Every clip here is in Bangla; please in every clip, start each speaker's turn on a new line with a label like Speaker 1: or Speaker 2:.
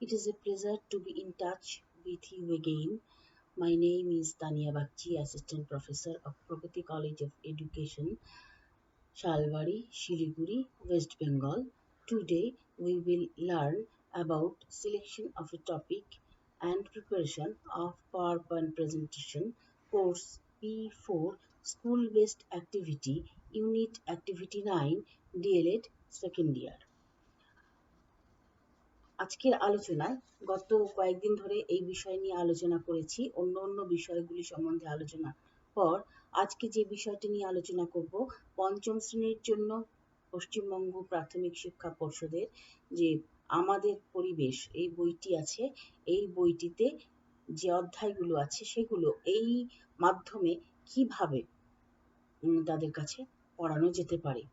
Speaker 1: It is a pleasure to be in touch with you again. My name is Tania Bagchi, Assistant Professor of Pragati College of Education, Salbari, Siliguri, West Bengal. Today we will learn about selection of a topic and preparation of PowerPoint presentation, course P4, School-Based Activity, Unit Activity 9, D.El.Ed, Second Year. আজকের আলোচনায় গত কয়েকদিন ধরে এই বিষয় নিয়ে আলোচনা করেছি, অন্য বিষয়গুলি সম্বন্ধে আলোচনা পর আজকে যে বিষয়টি নিয়ে আলোচনা করব, পঞ্চম শ্রেণীর জন্য পশ্চিমবঙ্গ প্রাথমিক শিক্ষা পর্ষদের যে আমাদের পরিবেশ এই বইটি আছে, এই বইটিতে যে অধ্যায়গুলো আছে সেগুলো এই মাধ্যমে কিভাবে তাদের কাছে পড়ানো যেতে পারে।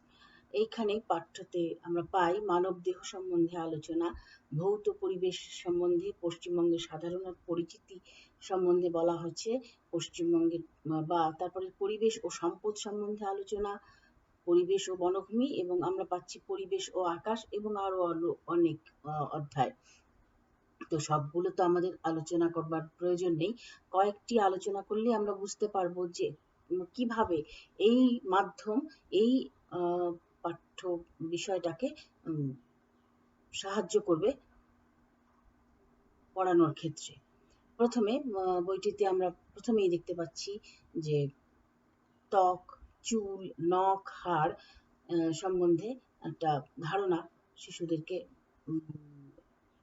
Speaker 1: এইখানে পাঠ্যতে আমরা পাই মানবদেহ সম্বন্ধে আলোচনা, ভৌত পরিবেশ সম্বন্ধে পশ্চিমবঙ্গের সাধারণ পরিচিতি সম্বন্ধে বলা হচ্ছে, পশ্চিমবঙ্গের বা তারপরে পরিবেশ ও সম্পদ সম্বন্ধে আলোচনা, পরিবেশ ও বনভূমি, এবং আমরা পাচ্ছি পরিবেশ ও আকাশ, এবং আরো অনেক অধ্যায়। তো সবগুলো তো আমাদের আলোচনা করবার প্রয়োজন নেই, কয়েকটি আলোচনা করলে আমরা বুঝতে পারবো যে কিভাবে এই মাধ্যম এই পাঠ্য বিষয়টাকে সাহায্য করবে পড়ানোর ক্ষেত্রে। প্রথমে বইটিতে আমরা প্রথমেই দেখতে পাচ্ছি যে ত্বক, চুল, নখ, হাড় সম্বন্ধে একটা ধারণা শিশুদেরকে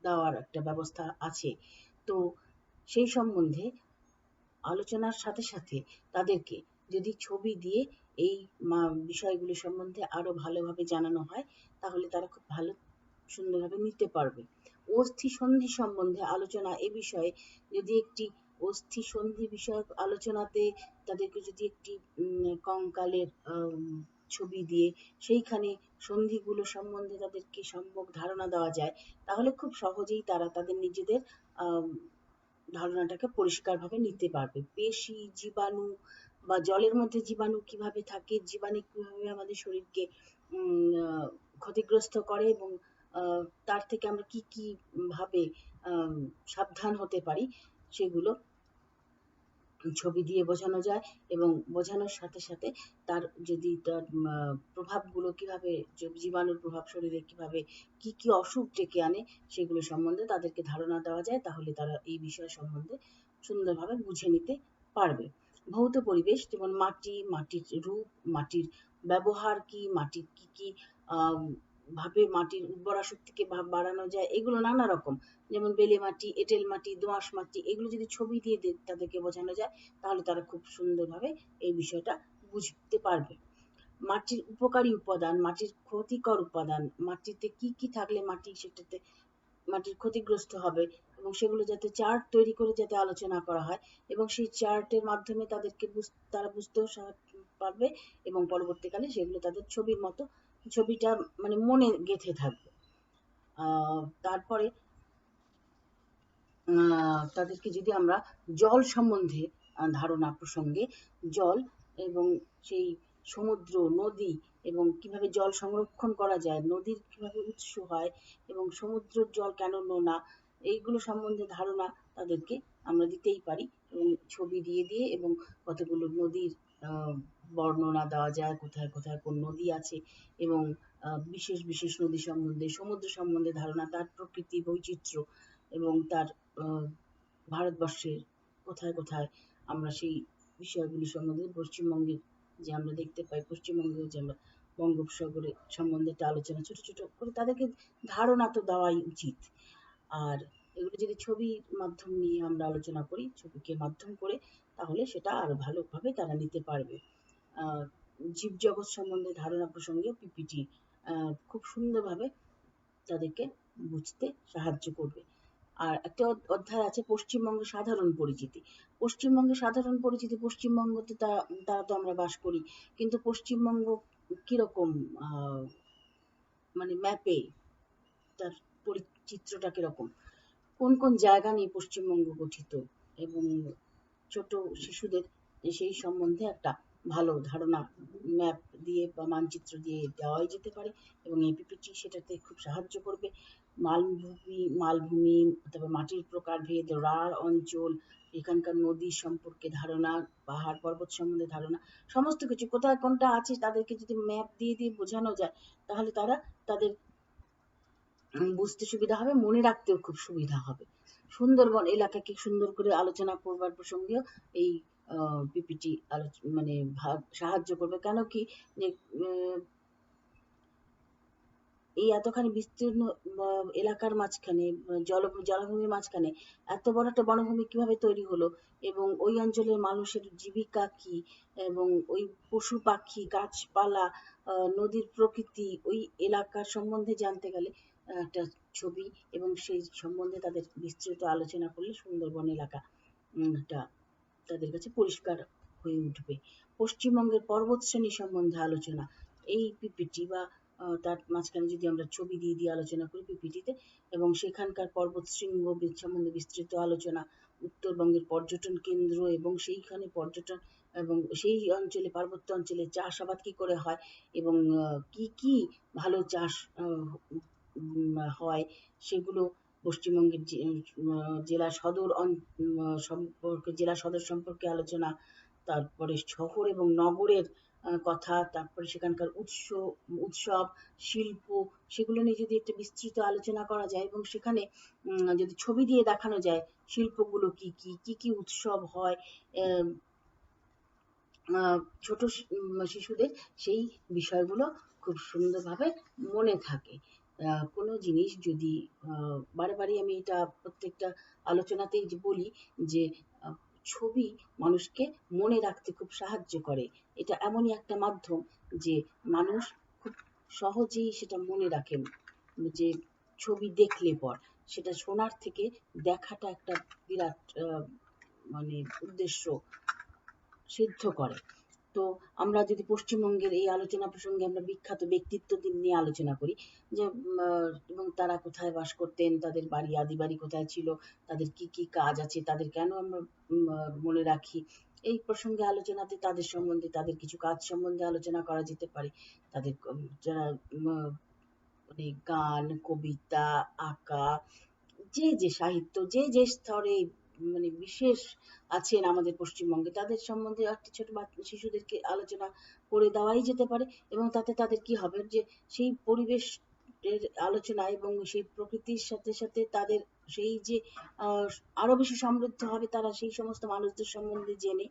Speaker 1: দেওয়ার একটা ব্যবস্থা আছে। তো সেই সম্বন্ধে আলোচনার সাথে সাথে তাদেরকে যদি ছবি দিয়ে এই বিষয়গুলি সম্বন্ধে আরো ভালোভাবে জানানো হয় তাহলে তারা খুব ভালো সুন্দরভাবে নিতে পারবে। অস্থি সন্ধি সম্বন্ধে আলোচনা, এ বিষয়ে যদি একটি অস্থি সন্ধি বিষয়ক আলোচনাতে তাদেরকে যদি একটি কঙ্কালের ছবি দিয়ে সেইখানে সন্ধিগুলো সম্বন্ধে তাদেরকে সম্যক ধারণা দেওয়া যায় তাহলে খুব সহজেই তারা তাদের নিজেদের ধারণাটাকে পরিষ্কারভাবে নিতে পারবে। পেশি, জীবাণু বা জলের মধ্যে জীবাণু কিভাবে থাকে, জীবাণু কিভাবে আমাদের শরীরকে ক্ষতিগ্রস্ত করে, এবং তার থেকে আমরা কি কি ভাবে সাবধান হতে পারি সেগুলো ছবি দিয়ে বোঝানো যায়, এবং বোঝানোর সাথে সাথে তার যদি তার প্রভাবগুলো কিভাবে, জীবাণুর প্রভাব শরীরে কিভাবে কি কি অসুখ ডেকে আনে সেগুলো সম্বন্ধে তাদেরকে ধারণা দেওয়া যায় তাহলে তারা এই বিষয় সম্বন্ধে সুন্দরভাবে বুঝে নিতে পারবে। ভৌত পরিবেশ যেমন মাটি, মাটির রূপ, মাটির ব্যবহার কি, মাটির কি কি ভাবে মাটির উর্বরা শক্তিকে বাড়ানো যায়, এগুলো নানা রকম, যেমন বেলে মাটি, এঁটেল মাটি, দোআঁশ মাটি, এগুলো যদি ছবি দিয়ে তাদেরকে বোঝানো যায় তাহলে তারা খুব সুন্দরভাবে এই বিষয়টা বুঝতে পারবে। মাটির উপকারী উপাদান, মাটির ক্ষতিকর উপাদান, মাটিতে কি কি থাকলে সেটাতে মাটির ক্ষতিগ্রস্ত হবে, এবং সেগুলো যাতে চার্ট তৈরি করে যাতে আলোচনা করা হয়, এবং সেই চার্টের মাধ্যমে তাদেরকে তারা বুঝতেও পারবে, এবং পরবর্তীকালে সেগুলো তাদের ছবির মতো ছবিটা মানে মনে গেঁথে থাকবে। তারপরে তাদেরকে যদি আমরা জল সম্বন্ধে ধারণা প্রসঙ্গে, জল এবং সেই সমুদ্র, নদী, এবং কিভাবে জল সংরক্ষণ করা যায়, নদীর কিভাবে উৎস হয়, এবং সমুদ্রের জল কেন নোনা, এইগুলো সম্বন্ধে ধারণা তাদেরকে আমরা দিতেই পারি, এবং ছবি দিয়ে দিয়ে এবং কতগুলো নদীর বর্ণনা দেওয়া যায়, কোথায় কোথায় কোন নদী আছে, এবং বিশেষ বিশেষ নদী সম্বন্ধে, সমুদ্র সম্বন্ধে ধারণা, তার প্রকৃতি বৈচিত্র্য, এবং তার ভারতবর্ষের কোথায় কোথায় আমরা সেই বিষয়গুলি সম্বন্ধে, পশ্চিমবঙ্গের যে আমরা দেখতে পাই, পশ্চিমবঙ্গেও যে আমরা বঙ্গোপসাগরের সম্বন্ধে একটা আলোচনা ছোট ছোট করে তাদেরকে ধারণা তো দেওয়াই উচিত। আর এগুলো যদি ছবির মাধ্যম নিয়ে আমরা আলোচনা করি, ছবিকে মাধ্যম করে, তাহলে সেটা আরো ভালোভাবে তারা নিতে পারবে। জীবজগৎ সম্বন্ধে ধারণা প্রসঙ্গে পিপিটি খুব সুন্দরভাবে তাদেরকে বুঝতে সাহায্য করবে। আর একটা অধ্যায় আছে পশ্চিমবঙ্গের সাধারণ পরিচিতি। পশ্চিমবঙ্গের সাধারণ পরিচিতি, পশ্চিমবঙ্গতে তারা তো আমরা বাস করি, কিন্তু পশ্চিমবঙ্গ কিরকম মানে ম্যাপে তার পরিচিত্রটা কিরকম, কোন কোন জায়গা নিয়ে পশ্চিমবঙ্গ গঠিত, এবং ছোট শিশুদের সেই সম্বন্ধে একটা ভালো ধারণা ম্যাপ দিয়ে বা মানচিত্র দিয়ে দেওয়াই যেতে পারে, এবং এই পিপিটি সেটাতে খুব সাহায্য করবে। মালভূমি, তারপর মাটির প্রকারভেদ, রাঢ় অঞ্চল, এখানকার নদীর সম্পর্কে ধারণা, পাহাড় পর্বত সম্বন্ধে ধারণা, সমস্ত কিছু কোথায় কোনটা আছে তাদেরকে যদি ম্যাপ দিয়ে দিয়ে বোঝানো যায়, তাহলে তারা তাদের বুঝতে সুবিধা হবে, মনে রাখতেও খুব সুবিধা হবে। সুন্দরবন এলাকাকে সুন্দর করে আলোচনা করবার প্রসঙ্গেও এই পিপিটি মানে সাহায্য করবে। কেন কি যে এই এতখানি বিস্তীর্ণ এলাকার মাঝখানে, জলাভূমির মাঝখানে এত বড় একটা বনভূমি কিভাবে তৈরি হলো, এবং ওই অঞ্চলের মানুষের জীবিকা কি, এবং ওই পশু পাখি, গাছপালা, নদীর প্রকৃতি, ওই এলাকার সম্বন্ধে জানতে গেলে একটা ছবি এবং সেই সম্বন্ধে তাদের বিস্তৃত আলোচনা করলে সুন্দরবন এলাকা টা তাদের কাছে পরিষ্কার হয়ে উঠবে। পশ্চিমবঙ্গের পর্বতশ্রেণী সম্বন্ধে আলোচনা, এই পিপিটি বা তার মাঝখানে যদি আমরা ছবি দিয়ে দিয়ে আলোচনা করি পিপিটিতে, এবং সেখানকার পর্বত শৃঙ্গ সম্বন্ধে বিস্তৃত আলোচনা, উত্তরবঙ্গের পর্যটন কেন্দ্র এবং সেইখানে পর্যটন এবং সেই অঞ্চলে, পার্বত্য অঞ্চলে চাষাবাদ কি করে হয়, এবং কি কি ভালো চাষ হয় সেগুলো, পশ্চিমবঙ্গের জেলা সদর সম্পর্কে, জেলা সদর সম্পর্কে আলোচনা, তারপরে শহর এবং নগরের কথা, তারপরে সেখানকার উৎসব, শিল্প, সেগুলো নিয়ে যদি একটা বিস্তৃত আলোচনা করা যায়, এবং সেখানে যদি ছবি দিয়ে দেখানো যায় শিল্পগুলো কি কি কি কি উৎসব হয়, ছোট শিশুদের সেই বিষয়গুলো খুব সুন্দরভাবে মনে থাকে। কোনো জিনিস যদি বারে বারে, আমি এটা প্রত্যেকটা আলোচনাতেই বলি যে ছবি মানুষকে মনে রাখতে খুব সাহায্য করে। এটা এমনই একটা মাধ্যম যে মানুষ খুব সহজেই সেটা মনে রাখে, যে ছবি দেখলে পর, সেটা শোনার থেকে দেখাটা একটা বিরাট মানে উদ্দেশ্য সিদ্ধ করে। তো আমরা যদি পশ্চিমবঙ্গের এই আলোচনা প্রসঙ্গে আমরা বিখ্যাত ব্যক্তিত্বদের নিয়ে আলোচনা করি, যে এবং তারা কোথায় বাস করতেন, তাদের বাড়ি আদি বাড়ি কোথায় ছিল, তাদের কি কি কাজ আছে, তাদের কেন আমরা মনে রাখি, এই প্রসঙ্গে আলোচনাতে তাদের সম্বন্ধে, তাদের কিছু কাজ সম্বন্ধে আলোচনা করা যেতে পারে। তাদের যারা মানে গান, কবিতা, আঁকা, যে যে সাহিত্য, যে যে স্তরে মানে বিশেষ আছেন আমাদের পশ্চিমবঙ্গে, তাদের সম্বন্ধে একটা ছোট শিশুদেরকে আলোচনা করে দেওয়াই যেতে পারে। এবং তাতে তাদের কি হবে, যে সেই পরিবেশ এর আলোচনা এবং সেই প্রকৃতির সাথে সাথে তাদের সেই যে আরো বেশি সমৃদ্ধ হবে তারা সেই সমস্ত মানুষদের সম্বন্ধে জেনে।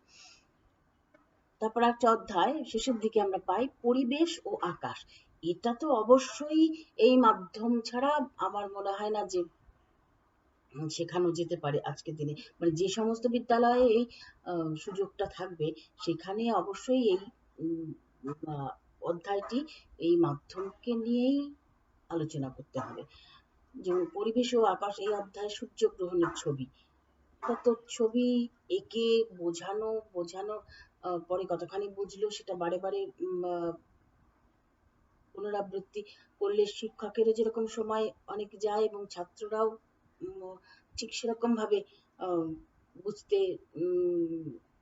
Speaker 1: তারপর একটা অধ্যায় শেষের দিকে আমরা পাই পরিবেশ ও আকাশ। এটা তো অবশ্যই এই মাধ্যম ছাড়া আমার মনে হয় না যে শেখানো যেতে পারে আজকের দিনে। মানে যে সমস্ত বিদ্যালয়ে এই সুযোগটা থাকবে, সেখানে অবশ্যই এই অধ্যায়টি এই মাধ্যমকে নিয়েই আলোচনা করতে হবে। যেমন পরিবেশ ও আকাশ এই অধ্যায়ে সূর্যগ্রহণের ছবি, কত ছবি এঁকে বোঝানো পরে কতখানি বুঝলো সেটা বারে বারে পুনরাবৃত্তি করলে শিক্ষকেরও যেরকম সময় অনেক যায়, এবং ছাত্ররাও ঠিক সেরকম ভাবে বুঝতে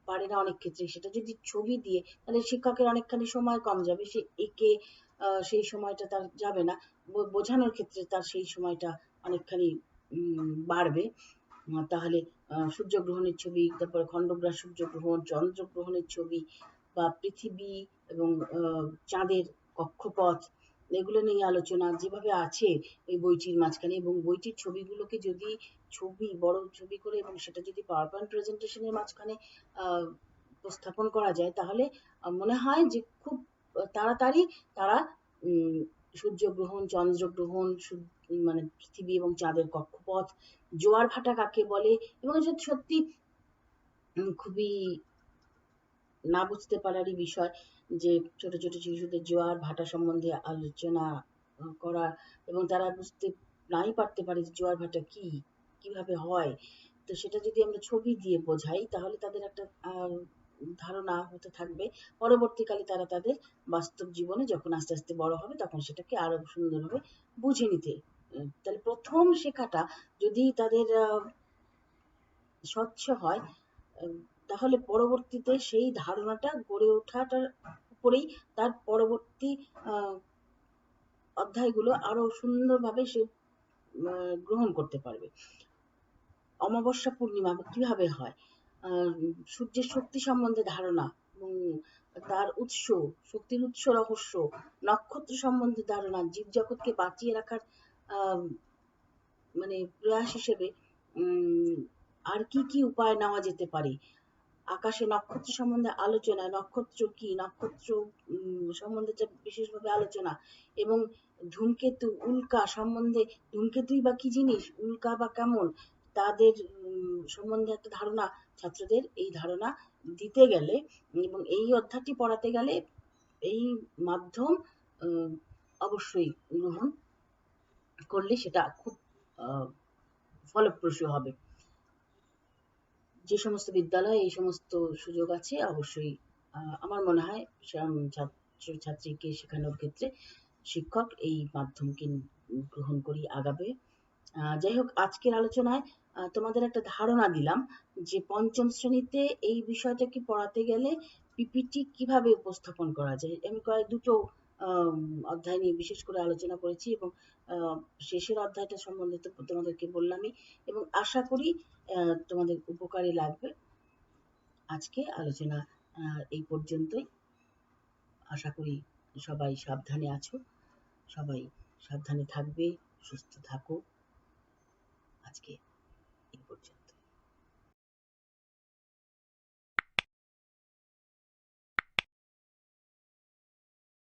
Speaker 1: পারে না অনেক ক্ষেত্রে। সেটা যদি ছবি দিয়ে, তাহলে শিক্ষকের অনেকখানি সময় কম যাবে, সে এঁকে সেই সময়টা তার যাবে না, বোঝানোর ক্ষেত্রে তার সেই সময়টা অনেকখানি বাড়বে। তাহলে সূর্যগ্রহণের ছবি, তারপরে খণ্ডগ্রাস সূর্যগ্রহণ, চন্দ্রগ্রহণের ছবি, বা পৃথিবী এবং চাঁদের কক্ষপথ, এগুলো নিয়ে আলোচনা যেভাবে আছে এই বইটির মাঝখানে, এবং বইটির ছবিগুলোকে যদি বড় ছবি করে এবং সেটা যদি পাওয়ার পয়েন্ট প্রেজেন্টেশনের মাঝখানে উপস্থাপন করা যায়, তাহলে মনে হয় যে খুব তাড়াতাড়ি তারা সূর্যগ্রহণ, চন্দ্রগ্রহণ, মানে পৃথিবী এবং চাঁদের কক্ষপথ, জোয়ার ভাটা কাকে বলে, এবং সত্যি খুবই না বুঝতে পারারই বিষয় যে ছোট ছোট শিশুদের জোয়ার ভাটা সম্বন্ধে আলোচনা করা, এবং তারা বুঝতে নাই পারতে পারে যে জোয়ার ভাটা কি, কিভাবে হয়। তো সেটা যদি আমরা ছবি দিয়ে বোঝাই, তাহলে তাদের একটা ধারণা হতে থাকবে। পরবর্তীকালে তারা তাদের বাস্তব জীবনে যখন আস্তে আস্তে বড় হবে, তখন সেটাকে আরো সুন্দরভাবে বুঝে নিতে, তাহলে প্রথম শেখাটা যদি তাদের স্বচ্ছ হয়, তাহলে পরবর্তীতে সেই ধারণাটা গড়ে ওঠাটার উপরেই তার পরবর্তী অধ্যায়গুলো আরো সুন্দরভাবে সে গ্রহণ করতে পারবে। অমাবস্যা পূর্ণিমা কিভাবে হয়, সূর্যের শক্তি সম্বন্ধে ধারণা এবং তার উৎস, শক্তির উৎস রহস্য, নক্ষত্র সম্বন্ধে ধারণা, জীবজগৎকে বাঁচিয়ে রাখার মানে প্রয়াস হিসেবে আর কি কি উপায় নেওয়া যেতে পারে, আকাশে নক্ষত্র সম্বন্ধে আলোচনা, নক্ষত্র কি, নক্ষত্র সম্বন্ধে বিশেষভাবে আলোচনা, এবং ধূমকেতু, উল্কা সম্বন্ধে, ধূমকেতুই বা কি জিনিস, উল্কা বা কেমন, তাদের সম্বন্ধে একটা ধারণা ছাত্রদের এই ধারণা দিতে গেলে এবং এই অধ্যায়টি পড়াতে গেলে এই মাধ্যম অবশ্যই গ্রহণ করলে সেটা খুব ফলপ্রসূ হবে। যে সমস্ত বিদ্যালয়ে এই সমস্ত সুযোগ আছে অবশ্যই আমার মনে হয় ছাত্রছাত্রীকে শেখানোর ক্ষেত্রে শিক্ষক এই মাধ্যমকে গ্রহণ করেই আগাবে। যাই হোক, আজকের আলোচনায় তোমাদের একটা ধারণা দিলাম যে পঞ্চম শ্রেণীতে এই বিষয়টাকে পড়াতে গেলে পিপিটি কিভাবে উপস্থাপন করা যায়। আমি দুটো অধ্যায় নিয়ে বিশেষ করে আলোচনা করেছি এবং শেষের অধ্যায়টা সম্বন্ধে তো তোমাদেরকে বললামই এবং আশা করি তোমাদের উপকারে লাগবে। আজকে আলোচনা এই পর্যন্তই। আশা করি সবাই সাবধানে আছো, সবাই সাবধানে থাকবে, সুস্থ থাকো। আজকে